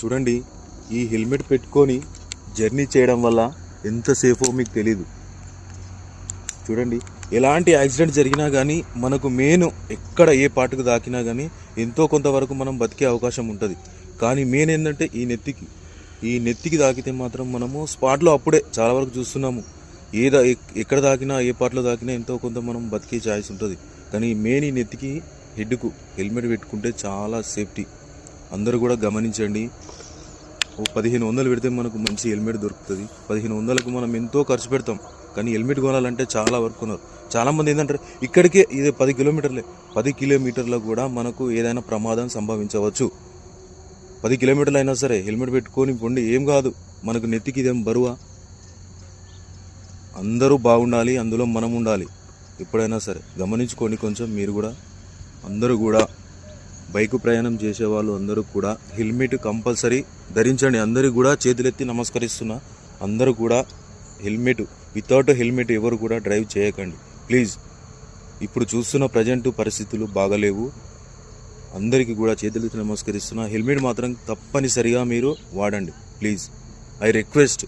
చూడండి, ఈ హెల్మెట్ పెట్టుకొని జర్నీ చేయడం వల్ల ఎంత సేఫో మీకు తెలీదు. చూడండి, ఎలాంటి యాక్సిడెంట్ జరిగినా కానీ మనకు మెయిన్ ఎక్కడ ఏ పార్ట్కు తాకినా కానీ ఎంతో కొంతవరకు మనం బతికే అవకాశం ఉంటుంది. కానీ మెయిన్ ఏంటంటే ఈ నెత్తికి తాకితే మాత్రం మనము స్పాట్లో అప్పుడే చాలా వరకు చూస్తున్నాము. ఎక్కడ తాకినా ఏ పార్ట్లో తాకినా ఎంతో కొంత మనం బతికే ఛాయిస్ ఉంటుంది. కానీ మెయిన్ ఈ నెత్తికి హెడ్కు హెల్మెట్ పెట్టుకుంటే చాలా సేఫ్టీ. అందరూ కూడా గమనించండి. ఓ 1500 పెడితే మనకు మంచి హెల్మెట్ దొరుకుతుంది. 1500కు మనం ఎంతో ఖర్చు పెడతాం, కానీ హెల్మెట్ కొనాలంటే చాలా వరకు కొన్నారు. చాలామంది ఏంటంటారు ఇక్కడికే ఇది 10 కిలోమీటర్లే. 10 కిలోమీటర్లకు కూడా మనకు ఏదైనా ప్రమాదం సంభవించవచ్చు. 10 కిలోమీటర్లు అయినా సరే హెల్మెట్ పెట్టుకొని పొండి, ఏం కాదు. మనకు నెత్తికి ఇదేం బరువా? అందరూ బాగుండాలి, అందులో మనం ఉండాలి. ఎప్పుడైనా సరే గమనించుకోండి కొంచెం. మీరు కూడా అందరూ కూడా బైక్ ప్రయాణం చేసేవాళ్ళు అందరూ కూడా హెల్మెట్ కంపల్సరీ ధరించండి. అందరూ కూడా చేతులెత్తి నమస్కరిస్తున్నా. అందరూ కూడా హెల్మెట్, వితౌట్ హెల్మెట్ ఎవరు కూడా డ్రైవ్ చేయకండి ప్లీజ్. ఇప్పుడు చూస్తున్న ప్రజెంట్ పరిస్థితులు బాగలేవు. అందరికీ కూడా చేతులెత్తి నమస్కరిస్తున్నా. హెల్మెట్ మాత్రం తప్పనిసరిగా మీరు వాడండి ప్లీజ్. I request.